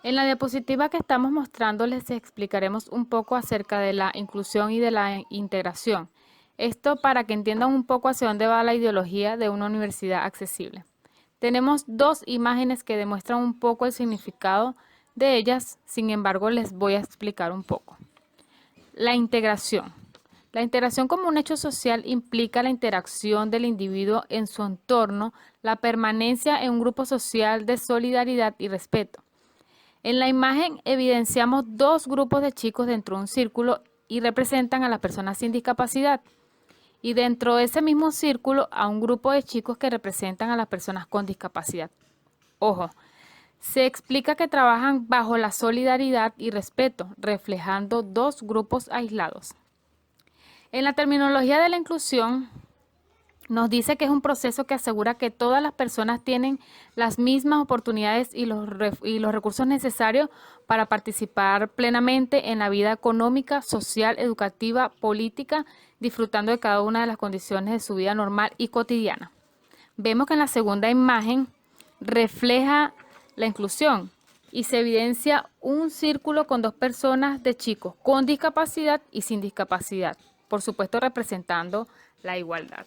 En la diapositiva que estamos mostrando les explicaremos un poco acerca de la inclusión y de la integración. Esto para que entiendan un poco hacia dónde va la ideología de una universidad accesible. Tenemos dos imágenes que demuestran un poco el significado de ellas, sin embargo les voy a explicar un poco. La integración. La integración como un hecho social implica la interacción del individuo en su entorno, la permanencia en un grupo social de solidaridad y respeto. En la imagen evidenciamos dos grupos de chicos dentro de un círculo y representan a las personas sin discapacidad. Y dentro de ese mismo círculo a un grupo de chicos que representan a las personas con discapacidad. Ojo, se explica que trabajan bajo la solidaridad y respeto, reflejando dos grupos aislados. En la terminología de la inclusión, nos dice que es un proceso que asegura que todas las personas tienen las mismas oportunidades y los recursos necesarios para participar plenamente en la vida económica, social, educativa, política, disfrutando de cada una de las condiciones de su vida normal y cotidiana. Vemos que en la segunda imagen refleja la inclusión y se evidencia un círculo con dos personas de chicos con discapacidad y sin discapacidad, por supuesto representando la igualdad.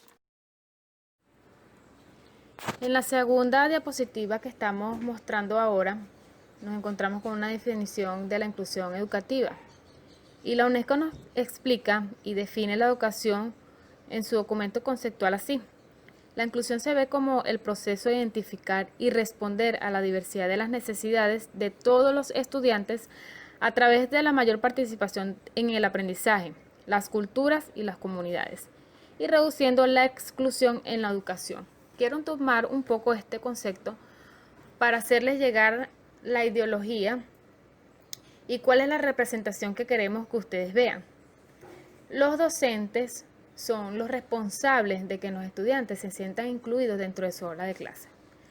En la segunda diapositiva que estamos mostrando ahora, nos encontramos con una definición de la inclusión educativa. Y la UNESCO nos explica y define la educación en su documento conceptual así. La inclusión se ve como el proceso de identificar y responder a la diversidad de las necesidades de todos los estudiantes a través de la mayor participación en el aprendizaje, las culturas y las comunidades, y reduciendo la exclusión en la educación. Quiero tomar un poco este concepto para hacerles llegar la ideología y cuál es la representación que queremos que ustedes vean. Los docentes son los responsables de que los estudiantes se sientan incluidos dentro de su aula de clase.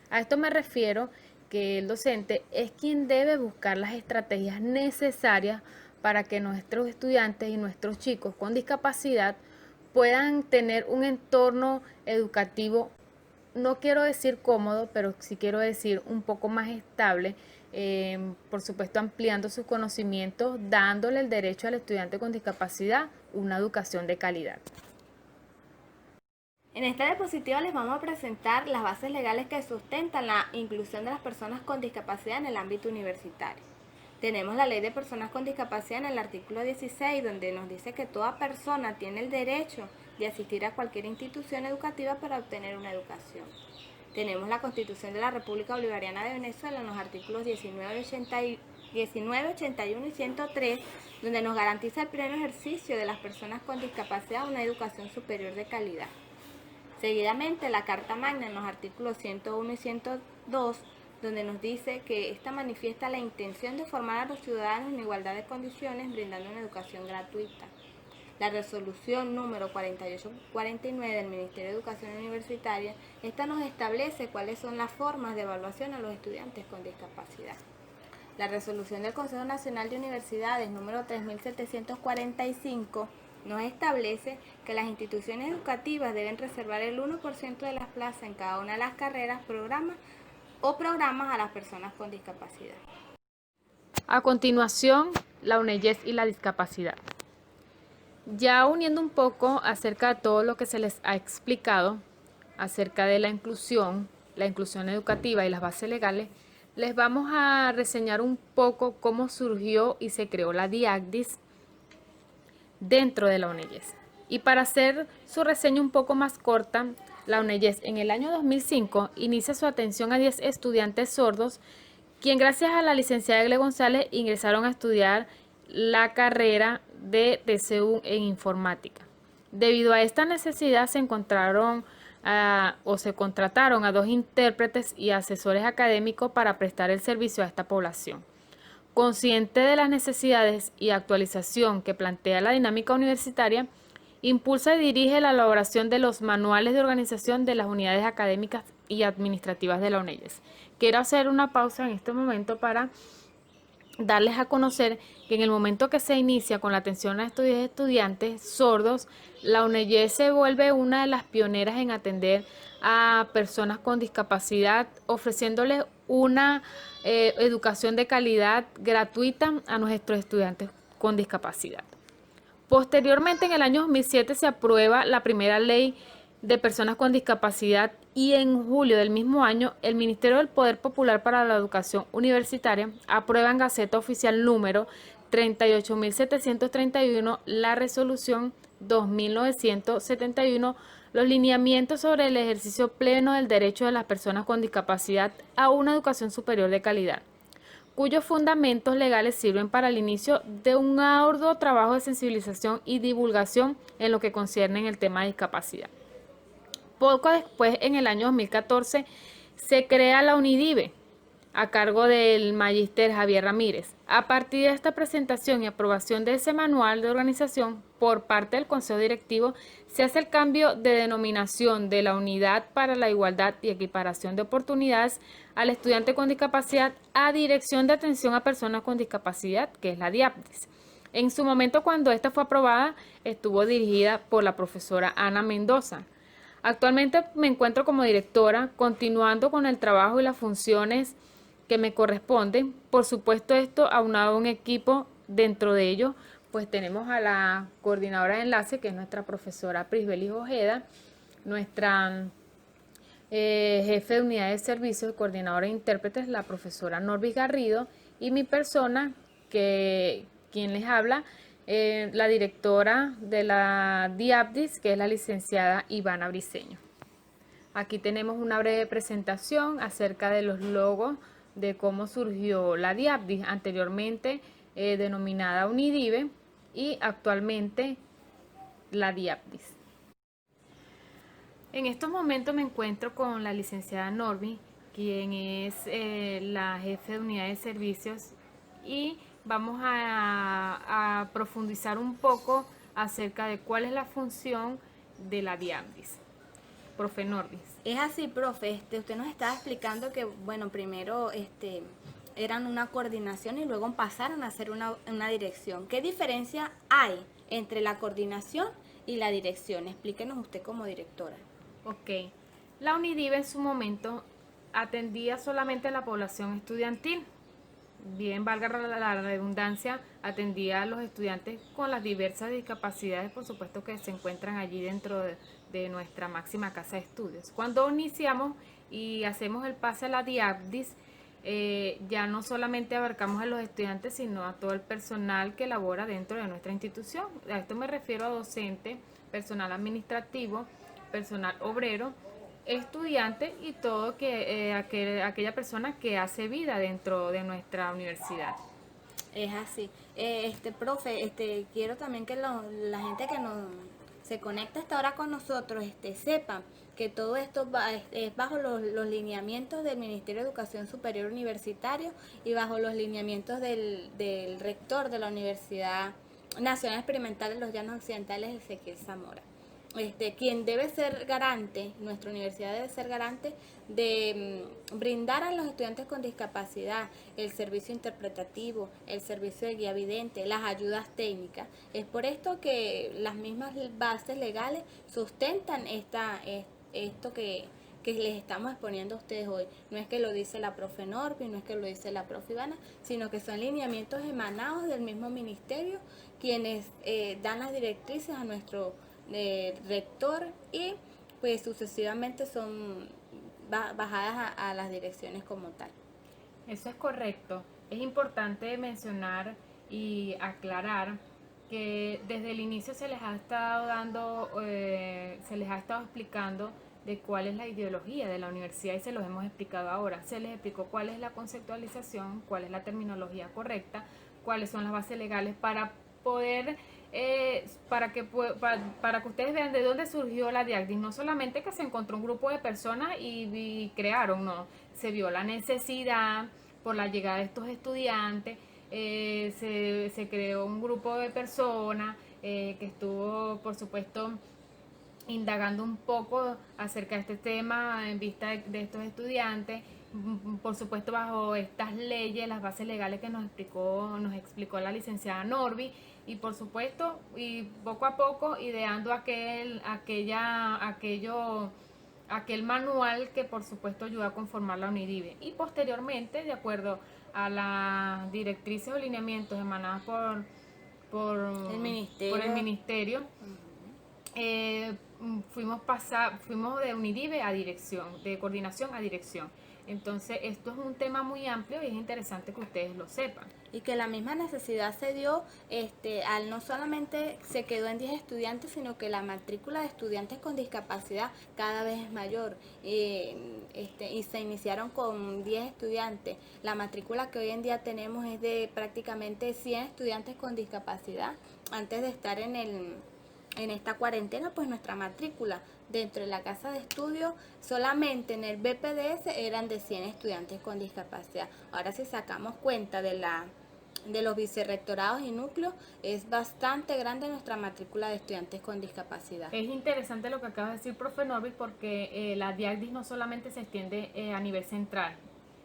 A esto me refiero que el docente es quien debe buscar las estrategias necesarias para que nuestros estudiantes y nuestros chicos con discapacidad puedan tener un entorno educativo, no quiero decir cómodo, pero sí quiero decir un poco más estable, por supuesto ampliando sus conocimientos, dándole el derecho al estudiante con discapacidad una educación de calidad. En esta diapositiva les vamos a presentar las bases legales que sustentan la inclusión de las personas con discapacidad en el ámbito universitario. Tenemos la Ley de Personas con Discapacidad en el artículo 16, donde nos dice que toda persona tiene el derecho de asistir a cualquier institución educativa para obtener una educación. Tenemos la Constitución de la República Bolivariana de Venezuela en los artículos 19, 81 y 103, donde nos garantiza el pleno ejercicio de las personas con discapacidad a una educación superior de calidad. Seguidamente, la Carta Magna en los artículos 101 y 102, donde nos dice que esta manifiesta la intención de formar a los ciudadanos en igualdad de condiciones, brindando una educación gratuita. La resolución número 4849 del Ministerio de Educación Universitaria, esta nos establece cuáles son las formas de evaluación a los estudiantes con discapacidad. La resolución del Consejo Nacional de Universidades número 3745 nos establece que las instituciones educativas deben reservar el 1% de las plazas en cada una de las carreras, programas a las personas con discapacidad. A continuación, la UNEYES y la discapacidad. Ya uniendo un poco acerca de todo lo que se les ha explicado acerca de la inclusión educativa y las bases legales, les vamos a reseñar un poco cómo surgió y se creó la DIACDIS dentro de la UNEYES. Y para hacer su reseña un poco más corta, la UNEYES en el año 2005 inicia su atención a 10 estudiantes sordos, quien gracias a la licenciada Egle González ingresaron a estudiar la carrera de TCU en informática. Debido a esta necesidad se contrataron a 2 intérpretes y asesores académicos para prestar el servicio a esta población. Consciente de las necesidades y actualización que plantea la dinámica universitaria, impulsa y dirige la elaboración de los manuales de organización de las unidades académicas y administrativas de la UNEYES. Quiero hacer una pausa en este momento para darles a conocer que en el momento que se inicia con la atención a estos estudiantes sordos, la UNEYES se vuelve una de las pioneras en atender a personas con discapacidad, ofreciéndoles una educación de calidad gratuita a nuestros estudiantes con discapacidad. Posteriormente, en el año 2007 se aprueba la primera ley de personas con discapacidad y en julio del mismo año el Ministerio del Poder Popular para la Educación Universitaria aprueba en Gaceta Oficial número 38.731 la resolución 2971, los lineamientos sobre el ejercicio pleno del derecho de las personas con discapacidad a una educación superior de calidad, cuyos fundamentos legales sirven para el inicio de un arduo trabajo de sensibilización y divulgación en lo que concierne en el tema de discapacidad. Poco después, en el año 2014, se crea la UNIDIVE, a cargo del magíster Javier Ramírez. A partir de esta presentación y aprobación de ese manual de organización por parte del Consejo Directivo, se hace el cambio de denominación de la Unidad para la Igualdad y Equiparación de Oportunidades al estudiante con discapacidad a Dirección de Atención a Personas con Discapacidad, que es la DIAPDIS. En su momento, cuando esta fue aprobada, estuvo dirigida por la profesora Ana Mendoza. Actualmente me encuentro como directora, continuando con el trabajo y las funciones que me corresponden. Por supuesto, esto aunado a un equipo. Dentro de ello, pues tenemos a la coordinadora de enlace, que es nuestra profesora Prisbelis Ojeda, nuestra jefe de unidad de servicios y coordinadora de intérpretes, la profesora Norvis Garrido, y mi persona, quien les habla, la directora de la DIAPDIS, que es la licenciada Ivana Briceño. Aquí tenemos una breve presentación acerca de los logos de cómo surgió la DIAPDIS, anteriormente denominada UNIDIVE y actualmente la DIAPDIS. En estos momentos me encuentro con la licenciada Norby, quien es la jefe de unidad de servicios, y vamos a profundizar un poco acerca de cuál es la función de la DIAPDIS. Profe Norby. Es así, profe, usted nos estaba explicando que, bueno, primero eran una coordinación y luego pasaron a ser una dirección. ¿Qué diferencia hay entre la coordinación y la dirección? Explíquenos usted como directora. Ok, la UNIDIVE en su momento atendía solamente a la población estudiantil. Bien, valga la redundancia, atendía a los estudiantes con las diversas discapacidades, por supuesto, que se encuentran allí dentro de nuestra máxima casa de estudios. Cuando iniciamos y hacemos el pase a la DIAPDIS, ya no solamente abarcamos a los estudiantes, sino a todo el personal que labora dentro de nuestra institución. A esto me refiero a docente, personal administrativo, personal obrero, estudiante y todo aquella persona que hace vida dentro de nuestra universidad. Es así. Profe, quiero también que la gente que se conecta hasta ahora con nosotros sepa que todo esto es bajo los lineamientos del Ministerio de Educación Superior Universitario y bajo los lineamientos del rector de la Universidad Nacional Experimental de los Llanos Occidentales, Ezequiel Zamora. Quien debe ser garante, nuestra universidad debe ser garante de brindar a los estudiantes con discapacidad el servicio interpretativo, el servicio de guía vidente, las ayudas técnicas. Es por esto que las mismas bases legales sustentan esto que les estamos exponiendo a ustedes hoy. No es que lo dice la profe Norby, no es que lo dice la profe Ivana, sino que son lineamientos emanados del mismo ministerio, quienes dan las directrices a nuestro rector y pues sucesivamente son bajadas a las direcciones como tal. Eso es correcto. Es importante mencionar y aclarar que desde el inicio se les ha estado explicando de cuál es la ideología de la universidad y se los hemos explicado ahora. Se les explicó cuál es la conceptualización, cuál es la terminología correcta, cuáles son las bases legales para poder para que ustedes vean de dónde surgió la DIAPDIS. No solamente que se encontró un grupo de personas y crearon, no, se vio la necesidad por la llegada de estos estudiantes, se creó un grupo de personas que estuvo, por supuesto, indagando un poco acerca de este tema en vista de estos estudiantes, por supuesto bajo estas leyes, las bases legales que nos explicó la licenciada Norby, y por supuesto, y poco a poco ideando aquello aquel manual que por supuesto ayuda a conformar la UNIDIVE. Y posteriormente, de acuerdo a las directrices o lineamientos emanadas por, El por el ministerio. ministerio, fuimos de UNIDIVE a dirección, de coordinación a dirección. Entonces, esto es un tema muy amplio y es interesante que ustedes lo sepan. Y que la misma necesidad se dio al no solamente se quedó en 10 estudiantes, sino que la matrícula de estudiantes con discapacidad cada vez es mayor. Y se iniciaron con 10 estudiantes. La matrícula que hoy en día tenemos es de prácticamente 100 estudiantes con discapacidad. Antes de estar en esta cuarentena, pues nuestra matrícula dentro de la casa de estudio solamente en el BPDS eran de 100 estudiantes con discapacidad. Ahora si sacamos cuenta de los vicerrectorados y núcleos, es bastante grande nuestra matrícula de estudiantes con discapacidad. Es interesante lo que acaba de decir, profe Norby, porque la DIACDIS no solamente se extiende a nivel central.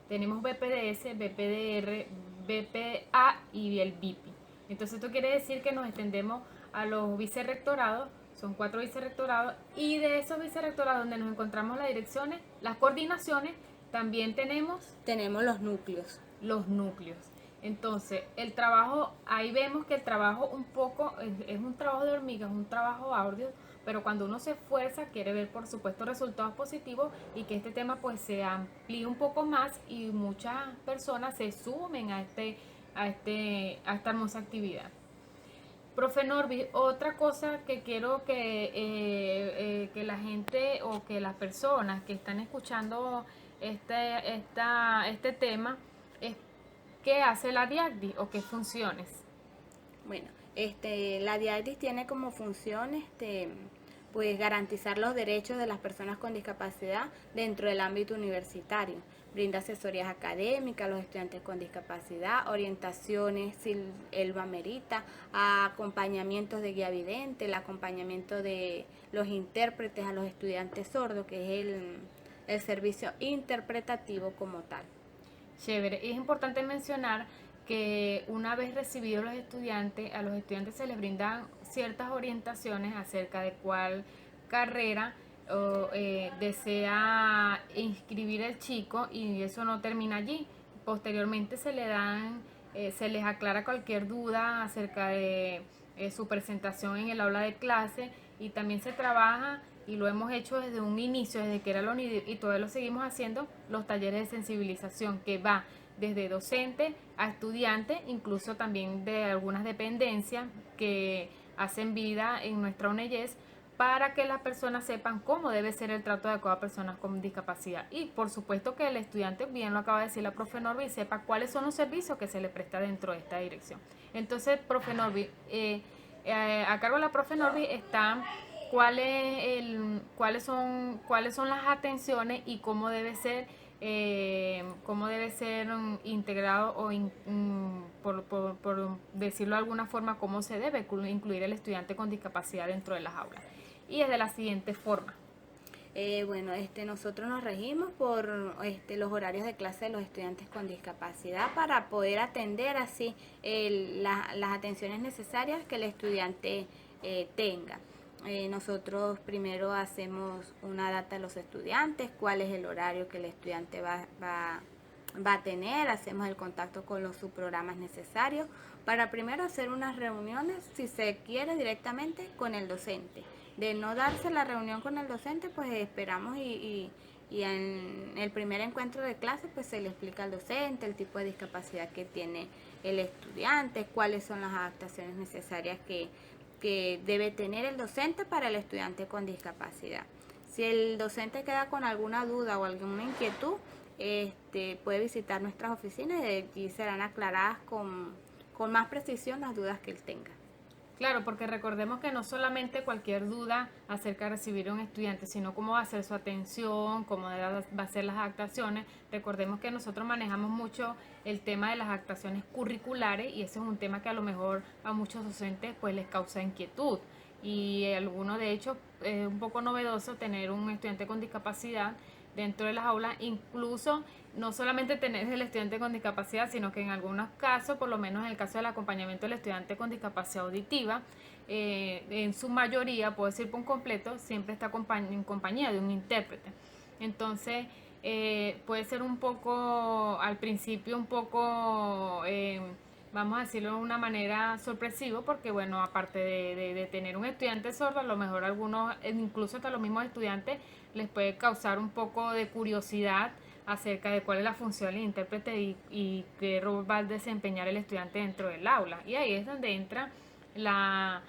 Tenemos BPDS, BPDR, BPA y el BIPI. Entonces esto quiere decir que nos extendemos a los vicerrectorados, son 4 vicerrectorados, y de esos vicerrectorados donde nos encontramos las direcciones, las coordinaciones, también tenemos los núcleos. Los núcleos. Entonces, el trabajo, ahí vemos que el trabajo un poco es un trabajo de hormiga, es un trabajo arduo, pero cuando uno se esfuerza quiere ver por supuesto resultados positivos y que este tema pues se amplíe un poco más y muchas personas se sumen a esta hermosa actividad. Profe Norby, otra cosa que quiero que la gente o que las personas que están escuchando este tema es qué hace la DIACDI o qué funciones. Bueno, la DIADIS tiene como función pues garantizar los derechos de las personas con discapacidad dentro del ámbito universitario. Brinda asesorías académicas a los estudiantes con discapacidad, orientaciones si él lo amerita, acompañamientos de guía vidente, el acompañamiento de los intérpretes a los estudiantes sordos, que es el servicio interpretativo como tal. Chévere. Y es importante mencionar que una vez recibidos los estudiantes, a los estudiantes se les brindan ciertas orientaciones acerca de cuál carrera desea inscribir el chico, y eso no termina allí. Posteriormente se les aclara cualquier duda acerca de su presentación en el aula de clase, y también se trabaja, y lo hemos hecho desde un inicio, desde que era la UNIDIV, y todavía lo seguimos haciendo, los talleres de sensibilización, que va desde docente a estudiante, incluso también de algunas dependencias que hacen vida en nuestra UNEYES, para que las personas sepan cómo debe ser el trato adecuado a personas con discapacidad. Y por supuesto que el estudiante, bien lo acaba de decir la profe Norby, sepa cuáles son los servicios que se le presta dentro de esta dirección. Entonces, profe Norby, a cargo de la profe Norby está cuáles son las atenciones y cómo debe ser integrado o por decirlo de alguna forma, cómo se debe incluir el estudiante con discapacidad dentro de las aulas. Y es de la siguiente forma. Nosotros nos regimos por los horarios de clase de los estudiantes con discapacidad para poder atender así las atenciones necesarias que el estudiante tenga. Nosotros primero hacemos una data de los estudiantes, cuál es el horario que el estudiante va a tener, hacemos el contacto con los subprogramas necesarios para primero hacer unas reuniones, si se quiere, directamente con el docente. De no darse la reunión con el docente, pues esperamos y en el primer encuentro de clase pues se le explica al docente el tipo de discapacidad que tiene el estudiante, cuáles son las adaptaciones necesarias que debe tener el docente para el estudiante con discapacidad. Si el docente queda con alguna duda o alguna inquietud, puede visitar nuestras oficinas y allí serán aclaradas con más precisión las dudas que él tenga. Claro, porque recordemos que no solamente cualquier duda acerca de recibir a un estudiante, sino cómo va a ser su atención, cómo va a ser las adaptaciones. Recordemos que nosotros manejamos mucho el tema de las adaptaciones curriculares, y ese es un tema que a lo mejor a muchos docentes pues les causa inquietud. Y algunos, de hecho, es un poco novedoso tener un estudiante con discapacidad dentro de las aulas. Incluso no solamente tener el estudiante con discapacidad, sino que en algunos casos, por lo menos en el caso del acompañamiento del estudiante con discapacidad auditiva, en su mayoría, puedo decir por un completo, siempre está en compañía de un intérprete. Entonces, puede ser un poco, al principio un poco, vamos a decirlo de una manera sorpresivo, porque bueno, aparte de tener un estudiante sordo, a lo mejor algunos, incluso hasta los mismos estudiantes, les puede causar un poco de curiosidad acerca de cuál es la función del intérprete y qué rol va a desempeñar el estudiante dentro del aula. Y ahí es donde entra la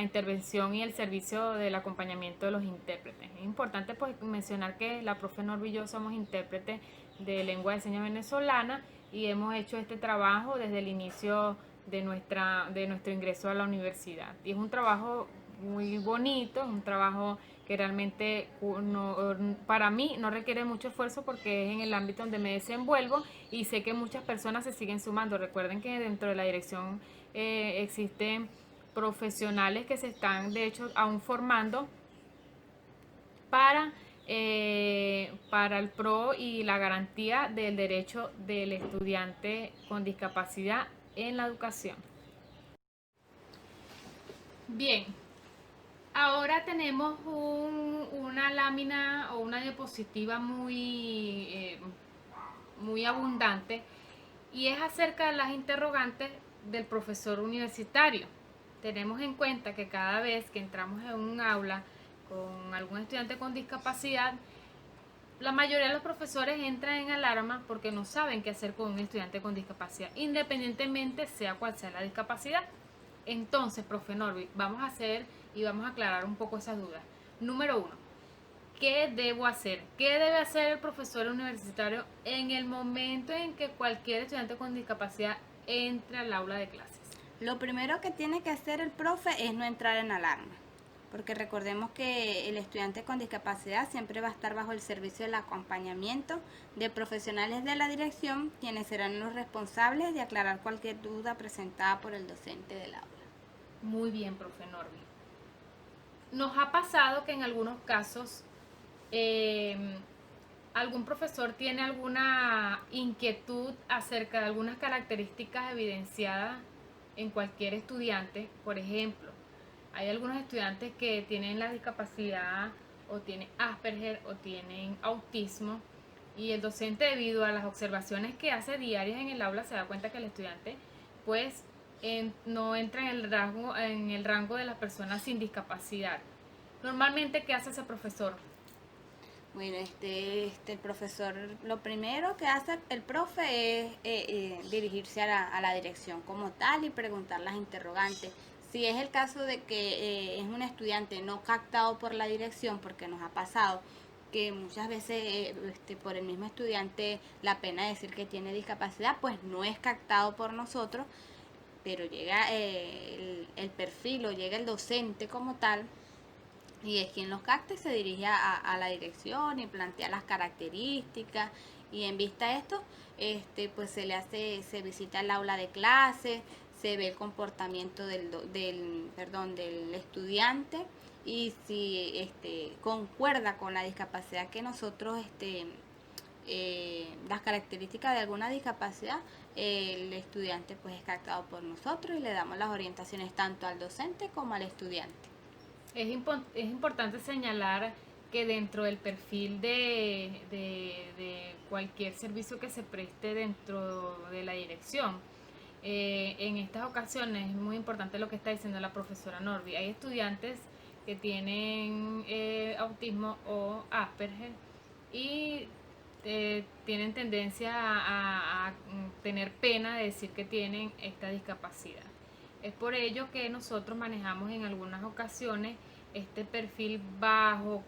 intervención y el servicio del acompañamiento de los intérpretes. Es importante pues mencionar que la profe Norby y yo somos intérpretes de lengua de señas venezolana y hemos hecho este trabajo desde el inicio de nuestro ingreso a la universidad. Y es un trabajo muy bonito, es un trabajo que realmente para mí no requiere mucho esfuerzo porque es en el ámbito donde me desenvuelvo y sé que muchas personas se siguen sumando. Recuerden que dentro de la dirección existen profesionales que se están de hecho aún formando para, para el PRO y la garantía del derecho del estudiante con discapacidad en la educación. Bien, ahora tenemos una lámina o una diapositiva muy abundante y es acerca de las interrogantes del profesor universitario. Tenemos en cuenta que cada vez que entramos en un aula con algún estudiante con discapacidad, la mayoría de los profesores entran en alarma porque no saben qué hacer con un estudiante con discapacidad, independientemente sea cual sea la discapacidad. Entonces, profe Norby, vamos a hacer y vamos a aclarar un poco esas dudas. Número 1, ¿qué debo hacer? ¿Qué debe hacer el profesor universitario en el momento en que cualquier estudiante con discapacidad entre al aula de clases? Lo primero que tiene que hacer el profe es no entrar en alarma, porque recordemos que el estudiante con discapacidad siempre va a estar bajo el servicio del acompañamiento de profesionales de la dirección, quienes serán los responsables de aclarar cualquier duda presentada por el docente del aula. Muy bien, profe Norby. Nos ha pasado que en algunos casos algún profesor tiene alguna inquietud acerca de algunas características evidenciadas en cualquier estudiante. Por ejemplo, hay algunos estudiantes que tienen la discapacidad o tienen Asperger o tienen autismo y el docente, debido a las observaciones que hace diarias en el aula, se da cuenta que el estudiante pues no entra en el rango de las personas sin discapacidad. Normalmente, ¿qué hace ese profesor? Bueno, el profesor, lo primero que hace el profe es dirigirse a la dirección como tal y preguntar las interrogantes. Si es el caso de que es un estudiante no captado por la dirección, porque nos ha pasado que muchas veces por el mismo estudiante la pena de decir que tiene discapacidad, pues no es captado por nosotros, pero llega el perfil o llega el docente como tal y es quien los capta y se dirige a la dirección y plantea las características y en vista de esto pues se visita el aula de clase, se ve el comportamiento del estudiante y si concuerda con la discapacidad que nosotros las características de alguna discapacidad, el estudiante pues es captado por nosotros y le damos las orientaciones tanto al docente como al estudiante. Es importante señalar que dentro del perfil de cualquier servicio que se preste dentro de la dirección, en estas ocasiones es muy importante lo que está diciendo la profesora Norby. Hay estudiantes que tienen autismo o Asperger y tienen tendencia a tener pena de decir que tienen esta discapacidad. Es por ello que nosotros manejamos en algunas ocasiones este perfil bajo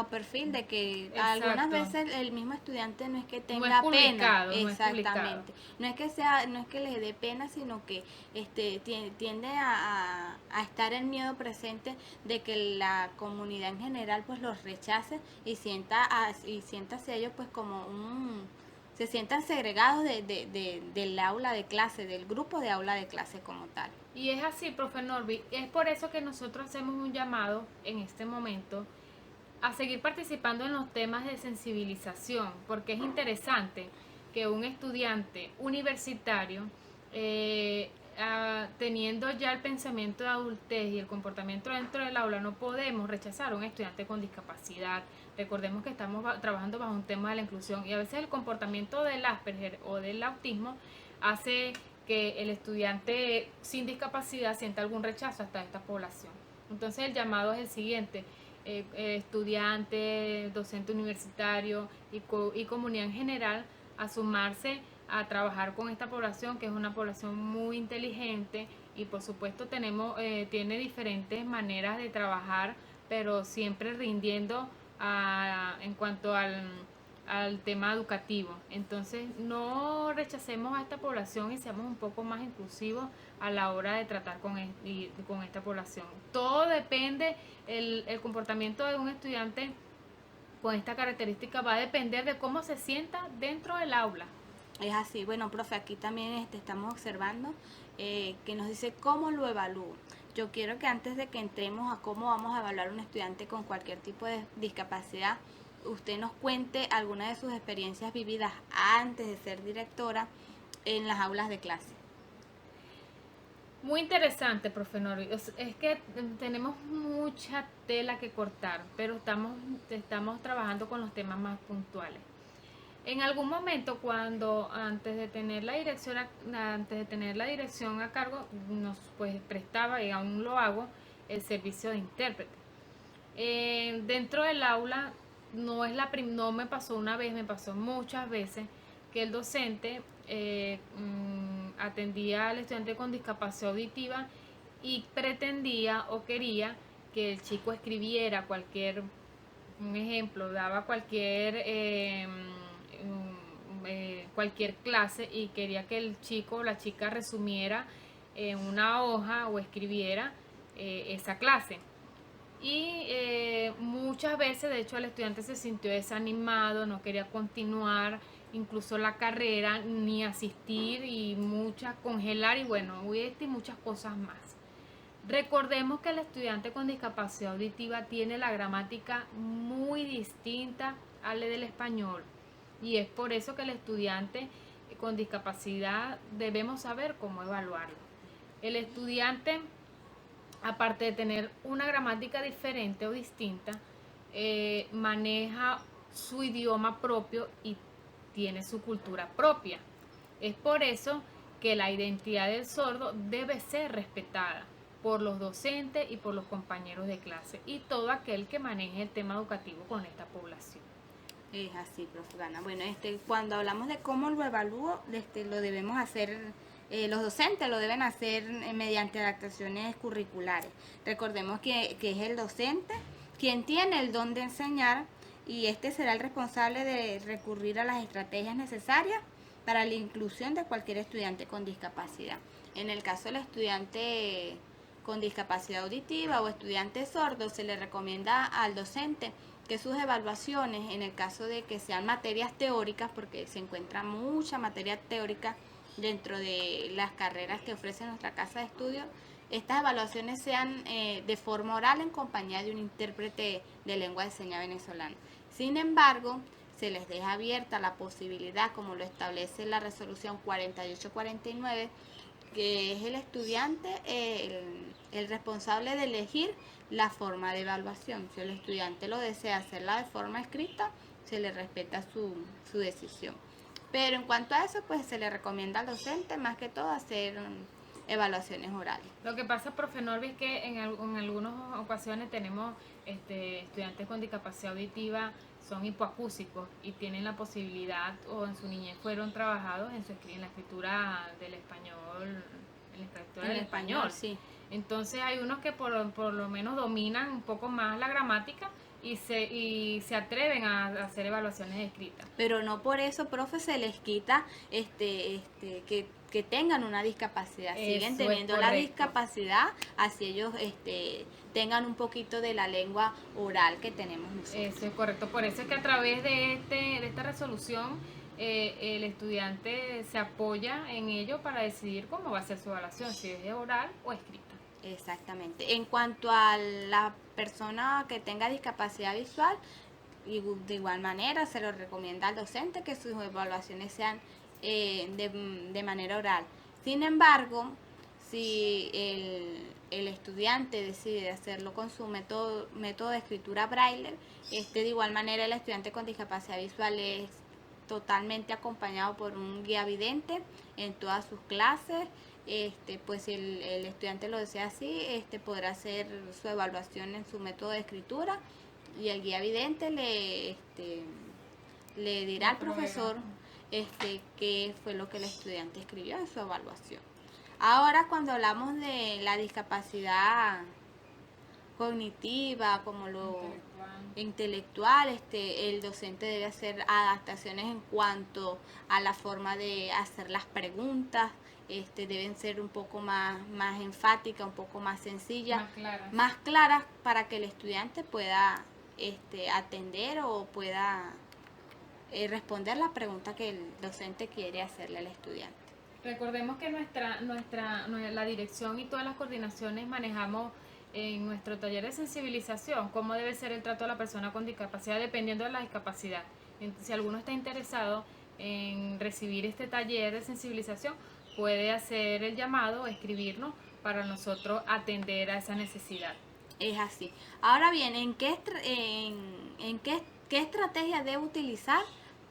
perfil de que exacto. Algunas veces el mismo estudiante no es que tenga no es publicado, pena, exactamente, no es que le dé pena, sino que tiende a estar el miedo presente de que la comunidad en general pues los rechace y sienta hacia ellos pues como se sientan segregados del aula de clase, del grupo de aula de clase como tal. Y es así, profe Norby, es por eso que nosotros hacemos un llamado en este momento a seguir participando en los temas de sensibilización, porque es interesante que un estudiante universitario, teniendo ya el pensamiento de adultez y el comportamiento dentro del aula, no podemos rechazar a un estudiante con discapacidad. Recordemos que estamos trabajando bajo un tema de la inclusión y a veces el comportamiento del Asperger o del autismo hace que el estudiante sin discapacidad sienta algún rechazo hasta esta población. Entonces el llamado es el siguiente: estudiante, docente universitario y comunidad en general a sumarse a trabajar con esta población, que es una población muy inteligente y por supuesto tiene diferentes maneras de trabajar, pero siempre rindiendo en cuanto al tema educativo. Entonces no rechacemos a esta población y seamos un poco más inclusivos a la hora de tratar con esta población. Todo depende, el comportamiento de un estudiante con esta característica va a depender de cómo se sienta dentro del aula. Es así. Bueno, profe, aquí también estamos observando que nos dice cómo lo evalúo. Yo quiero que antes de que entremos a cómo vamos a evaluar a un estudiante con cualquier tipo de discapacidad, usted nos cuente alguna de sus experiencias vividas antes de ser directora en las aulas de clase. Muy interesante, profe Nori. Es que tenemos mucha tela que cortar, pero estamos trabajando con los temas más puntuales. En algún momento, cuando antes de tener la dirección a cargo, nos pues prestaba, y aún lo hago, el servicio de intérprete. Dentro del aula no me pasó una vez, me pasó muchas veces que el docente atendía al estudiante con discapacidad auditiva y pretendía o quería que el chico escribiera un ejemplo, daba cualquier clase y quería que el chico o la chica resumiera en una hoja o escribiera esa clase. Y muchas veces, de hecho, el estudiante se sintió desanimado, no quería continuar incluso la carrera, ni asistir, y congelar, y bueno, y muchas cosas más. Recordemos que el estudiante con discapacidad auditiva tiene la gramática muy distinta a la del español, y es por eso que el estudiante con discapacidad debemos saber cómo evaluarlo. El estudiante, aparte de tener una gramática diferente o distinta, maneja su idioma propio y tiene su cultura propia. Es por eso que la identidad del sordo debe ser respetada por los docentes y por los compañeros de clase y todo aquel que maneje el tema educativo con esta población. Es así, profe Gana. Bueno, cuando hablamos de cómo lo evalúo, lo debemos hacer, los docentes lo deben hacer mediante adaptaciones curriculares. Recordemos que es el docente quien tiene el don de enseñar y será el responsable de recurrir a las estrategias necesarias para la inclusión de cualquier estudiante con discapacidad. En el caso del estudiante con discapacidad auditiva o estudiante sordo, se le recomienda al docente que sus evaluaciones, en el caso de que sean materias teóricas, porque se encuentra mucha materia teórica dentro de las carreras que ofrece nuestra casa de estudio, estas evaluaciones sean de forma oral en compañía de un intérprete de lengua de señas venezolana. Sin embargo, se les deja abierta la posibilidad, como lo establece la resolución 4849, que es el estudiante el responsable de elegir la forma de evaluación. Si el estudiante lo desea hacerla de forma escrita, se le respeta su decisión. Pero en cuanto a eso, pues se le recomienda al docente más que todo hacer evaluaciones orales. Lo que pasa, profe Norby, es que en algunas ocasiones tenemos estudiantes con discapacidad auditiva, son hipoacúsicos y tienen la posibilidad, o en su niñez fueron trabajados en la escritura del español, Sí. Entonces hay unos que por lo menos dominan un poco más la gramática y se atreven a hacer evaluaciones escritas. Pero no por eso, profe, se les quita que tengan una discapacidad. Siguen teniendo la discapacidad, así ellos tengan un poquito de la lengua oral que tenemos nosotros. Eso es correcto. Por eso es que a través de esta resolución el estudiante se apoya en ello para decidir cómo va a ser su evaluación, si es oral o escrita. Exactamente. En cuanto a la persona que tenga discapacidad visual, y de igual manera se lo recomienda al docente que sus evaluaciones sean de manera oral. Sin embargo, si el estudiante decide hacerlo con su método de escritura braille, de igual manera el estudiante con discapacidad visual es totalmente acompañado por un guía vidente en todas sus clases. Pues si el estudiante lo desea así, podrá hacer su evaluación en su método de escritura y el guía vidente le dirá al profesor qué fue lo que el estudiante escribió en su evaluación. Ahora, cuando hablamos de la discapacidad cognitiva, como lo intelectual, el docente debe hacer adaptaciones en cuanto a la forma de hacer las preguntas, deben ser un poco más enfáticas, un poco más sencillas, más claras para que el estudiante pueda atender o pueda responder la pregunta que el docente quiere hacerle al estudiante. Recordemos que la dirección y todas las coordinaciones manejamos en nuestro taller de sensibilización cómo debe ser el trato a la persona con discapacidad dependiendo de la discapacidad. Entonces, si alguno está interesado en recibir este taller de sensibilización, puede hacer el llamado, escribirnos para nosotros atender a esa necesidad. Es así. Ahora bien, qué estrategia debe utilizar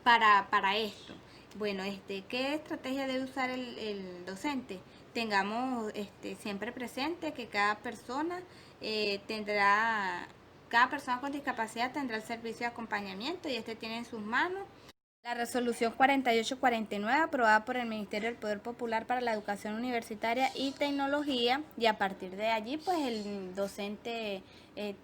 para esto? Bueno, ¿qué estrategia debe usar el docente? Tengamos siempre presente que cada persona con discapacidad tendrá el servicio de acompañamiento y tiene en sus manos la resolución 4849 aprobada por el Ministerio del Poder Popular para la Educación Universitaria y Tecnología, y a partir de allí pues el docente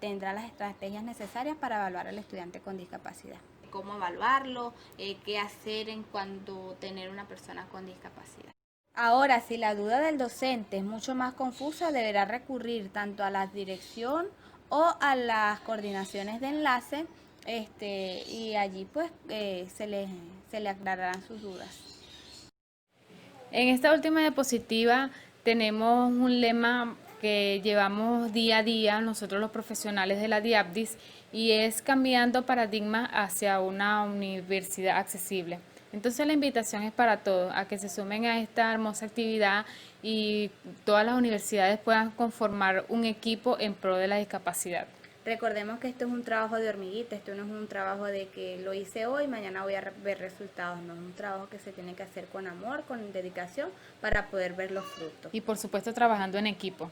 tendrá las estrategias necesarias para evaluar al estudiante con discapacidad. Cómo evaluarlo, qué hacer en cuanto tener una persona con discapacidad. Ahora, si la duda del docente es mucho más confusa, deberá recurrir tanto a la dirección o a las coordinaciones de enlace, y allí pues se le aclararán sus dudas. En esta última diapositiva tenemos un lema que llevamos día a día nosotros los profesionales de la DIAPDIS y es cambiando paradigmas hacia una universidad accesible. Entonces la invitación es para todos a que se sumen a esta hermosa actividad y todas las universidades puedan conformar un equipo en pro de la discapacidad. Recordemos que esto es un trabajo de hormiguita, esto no es un trabajo de que lo hice hoy, mañana voy a ver resultados, no, es un trabajo que se tiene que hacer con amor, con dedicación para poder ver los frutos. Y por supuesto trabajando en equipo.